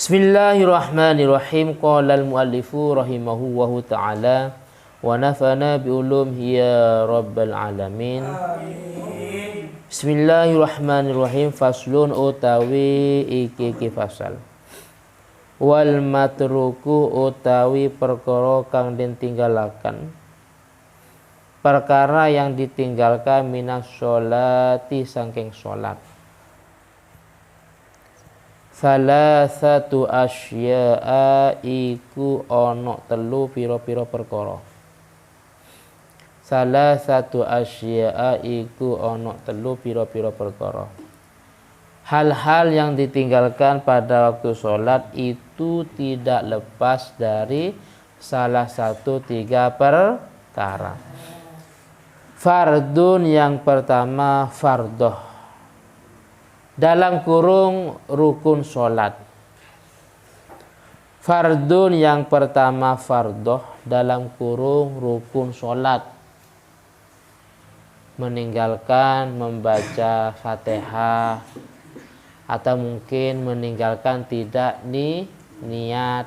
Bismillahirrahmanirrahim. Qala al-muallifu rahimahullahu ta'ala wa nafana bi ulumhi ya rabbal alamin. Amin. Bismillahirrahmanirrahim. Faslun utawi iki fasal. Wal matruku utawi perkara kang den tinggalaken. Perkara yang ditinggalkan minas sholati saking sholat. Salasatu asya'a iku ana telu pira-pira perkara. Salasatu asya'a iku ana telu pira-pira perkara. Hal-hal yang ditinggalkan pada waktu sholat itu tidak lepas dari salah satu tiga perkara. Fardun yang pertama fardhoh. Dalam kurung rukun sholat. Fardun yang pertama fardhoh dalam kurung rukun sholat. Meninggalkan membaca Fatihah atau mungkin meninggalkan tidak niat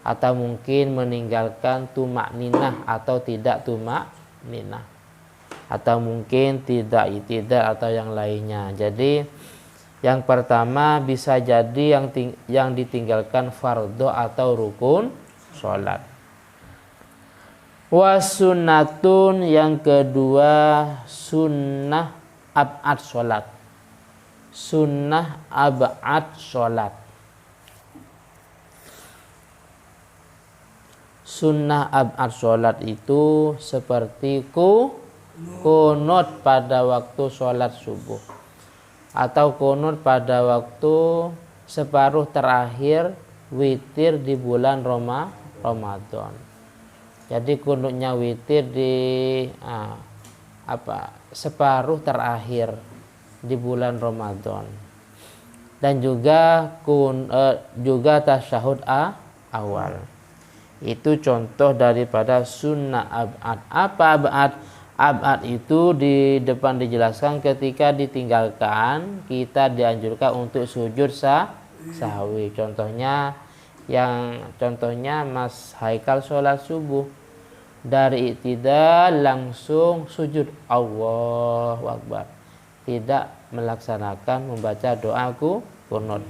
atau mungkin meninggalkan tumakninah atau tidak tumakninah atau mungkin tidak atau yang lainnya. Jadi yang pertama bisa jadi yang ditinggalkan fardhu atau rukun sholat. Wasunnatun yang kedua sunnah ab'ad sholat. Sunnah ab'ad sholat. Sunnah ab'ad sholat itu seperti kunut pada waktu sholat subuh atau kunut pada waktu separuh terakhir witir di bulan Ramadan. Jadi kunutnya witir di separuh terakhir di bulan Ramadan. Dan juga tasyahud awal. Itu contoh daripada sunnah ab'ad. Apa ab'ad? Ab'ad itu di depan dijelaskan ketika ditinggalkan kita dianjurkan untuk sujud sahwi. Contohnya Mas Haikal sholat subuh dari i'tidal langsung sujud Allahu Akbar. Tidak melaksanakan membaca doa kunut.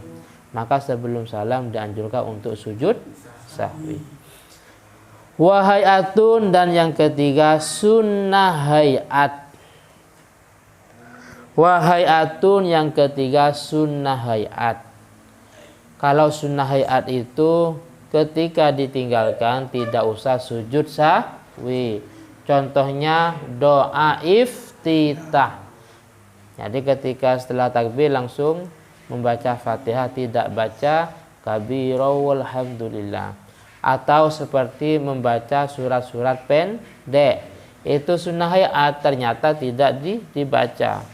Maka sebelum salam dianjurkan untuk sujud sahwi. Wahayatun dan yang ketiga sunnah hayat. Wahayatun yang ketiga sunnah hayat. Kalau sunnah hayat itu ketika ditinggalkan tidak usah sujud sahwi. Contohnya doa iftitah. Jadi ketika setelah takbir langsung membaca Fatihah, tidak baca kabira walhamdulillah. Atau seperti membaca surat-surat pendek, itu sunnah hayat ternyata tidak dibaca.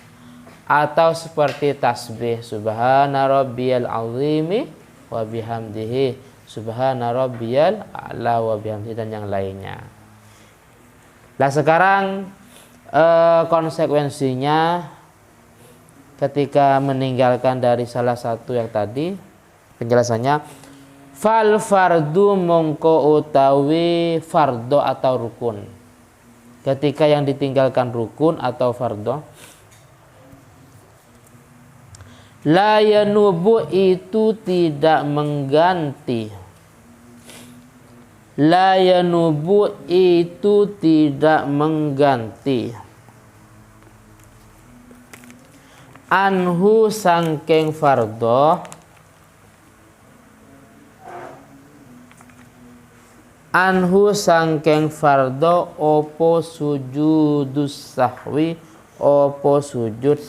Atau seperti tasbih subhana rabbiyal azimi wa bihamdihi subhana rabbiyal a'la wa bihamdihi dan yang lainnya. Nah sekarang konsekuensinya ketika meninggalkan dari salah satu yang tadi penjelasannya. Fal fardu mongko utawi fardho atau rukun. Ketika yang ditinggalkan rukun atau fardho, la yanubu itu tidak mengganti. La yanubu itu tidak mengganti. Anhu sangking fardho. Anhu sangkeng fardho opo sujudus sahwi opo sujud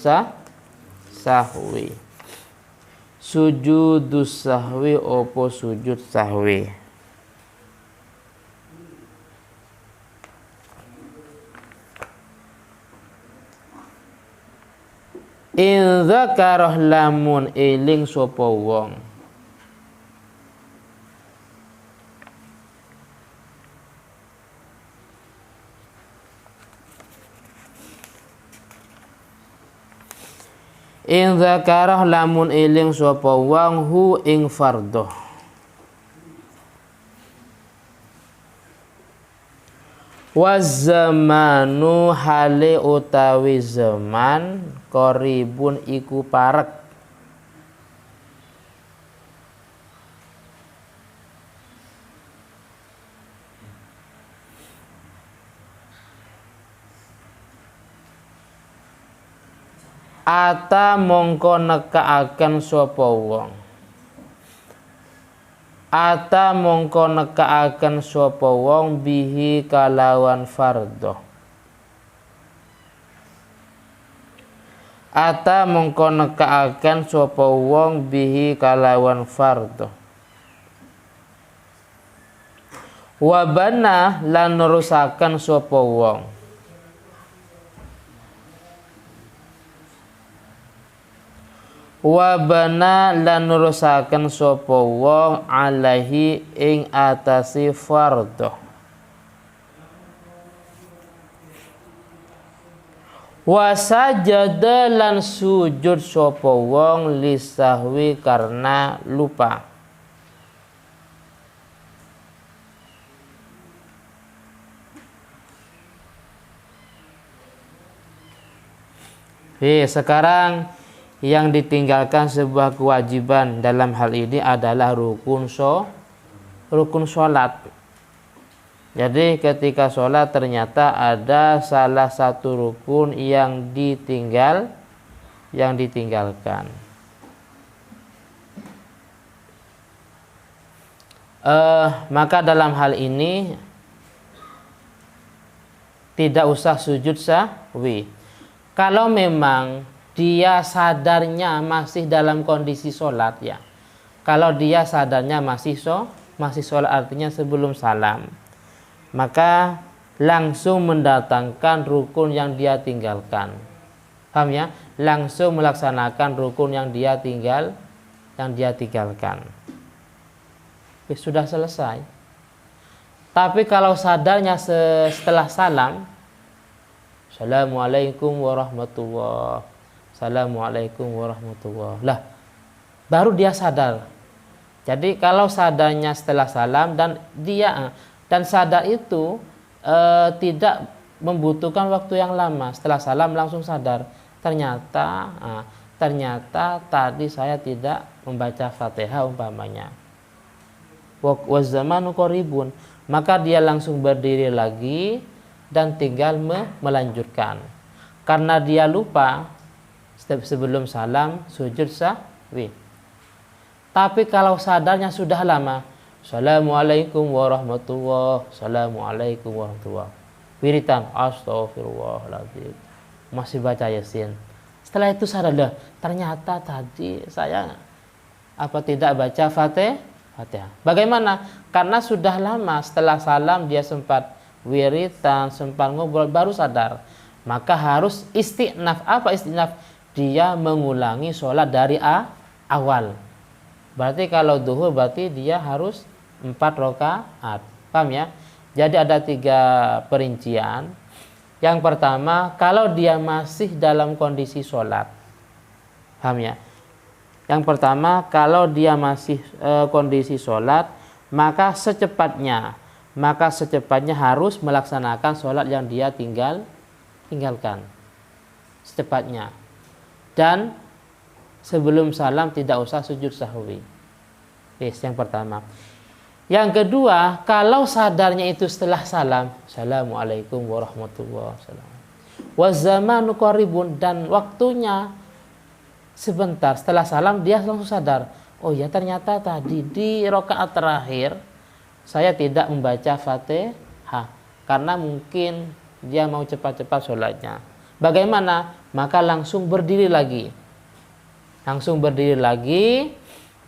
sahwi. Sujudus sahwi opo sujud sahwi. In dzakaroh lamun eling sapa wong. In dzakarah lamun eling sapa wong hu ing fardhu. Wazamanu hale utawi zaman qaribun iku parek. Ata mongko nekaaken sapa wong. Ata mongko nekaaken sapa wong bihi kalawan fardhu. Ata mongko nekaaken sapa wong bihi kalawan fardhu. Wabana lan nerusaken sapa wong. Wabana lan nerusaken sapa wong alaihi ing atasi fardhu. Wasajada lan sujud sapa wong lisahwi karena lupa. Sekarang yang ditinggalkan sebuah kewajiban dalam hal ini adalah rukun sholat. Jadi ketika sholat ternyata ada salah satu rukun yang ditinggalkan. Maka dalam hal ini tidak usah sujud sahwi. Kalau memang dia sadarnya masih dalam kondisi sholat ya. Kalau dia sadarnya masih sholat artinya sebelum salam, maka langsung mendatangkan rukun yang dia tinggalkan. Paham ya? Langsung melaksanakan rukun yang dia tinggalkan. Sudah selesai. Tapi kalau sadarnya setelah salam, Assalamualaikum warahmatullahi, Assalamualaikum warahmatullahi. Lah, baru dia sadar. Jadi kalau sadarnya setelah salam dan sadar itu tidak membutuhkan waktu yang lama. Setelah salam langsung sadar. Ternyata tadi saya tidak membaca Fatihah umpamanya. Wa zamanu qaribun. Maka dia langsung berdiri lagi dan tinggal melanjutkan. Karena dia lupa sebelum salam sujud sahwi. Tapi kalau sadarnya sudah lama, Assalamualaikum warahmatullahi, Assalamualaikum warahmatullahi, wiritan astagfirullahaladzim, masih baca Yasin. Setelah itu sadar, ternyata tadi saya tidak baca Fatihah. Bagaimana? Karena sudah lama setelah salam dia sempat wiritan, sempat ngobrol, baru sadar. Maka harus istiqnaf. Apa istiqnaf? Dia mengulangi sholat dari awal. Berarti kalau duhur berarti dia harus 4 rakaat. Paham ya? Jadi ada 3 perincian. Yang pertama, kalau dia masih dalam kondisi sholat. Paham ya? Yang pertama, kalau dia masih kondisi sholat, maka secepatnya harus melaksanakan sholat yang dia tinggalkan. Secepatnya. Dan sebelum salam tidak usah sujud sahwi. Yang pertama. Yang kedua, kalau sadarnya itu setelah salam, Assalamualaikum warahmatullahi wabarakatuh. Wazamanu qaribun, dan waktunya sebentar setelah salam dia langsung sadar. Oh ya, ternyata tadi di rakaat terakhir saya tidak membaca Fatihah karena mungkin dia mau cepat-cepat sholatnya. Bagaimana? Maka langsung berdiri lagi.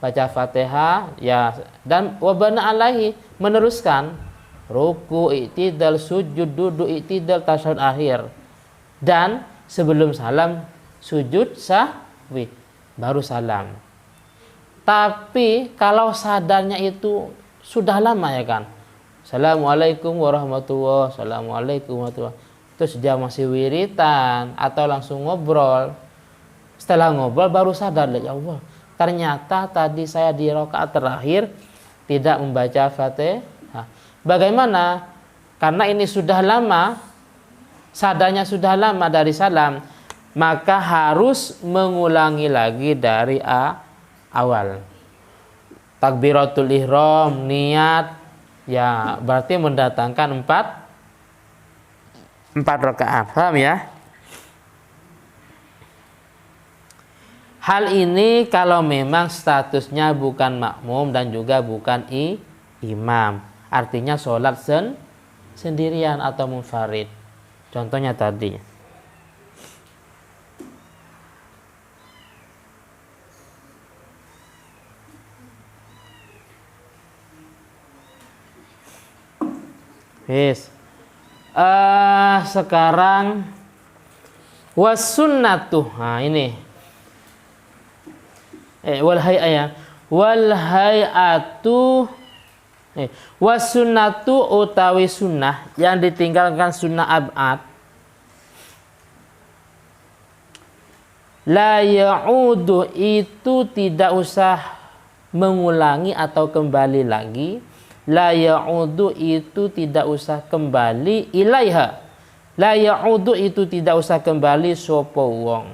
Baca Fatihah ya, dan wabana alaihi, meneruskan ruku, i'tidal, sujud, duduk, i'tidal, tasyahud akhir. Dan sebelum salam sujud sahwi, baru salam. Tapi kalau sadarnya itu sudah lama ya kan, Assalamualaikum warahmatullahi, Assalamualaikum warahmatullahi, terus dia masih wiritan atau langsung ngobrol, Setelah ngobrol baru sadar, ya Allah, ternyata tadi saya di rakaat terakhir tidak membaca Fatihah. Bagaimana? Karena ini sudah lama, sadarnya sudah lama dari salam, maka harus mengulangi lagi dari awal. Takbiratul ihram, niat, ya berarti mendatangkan 4 rakaat. Paham ya? Hal ini kalau memang statusnya bukan makmum dan juga bukan imam. Artinya sholat sendirian atau munfarid. Contohnya tadi. Yes. Sekarang wasunnatuh. Nah ini. Wal hayatu wasunnatu utawi sunnah yang ditinggalkan sunnah ab'ad la ya'udu itu tidak usah mengulangi atau kembali lagi. La ya'udu itu tidak usah kembali ilaiha. La ya'udu itu tidak usah kembali sapa wong.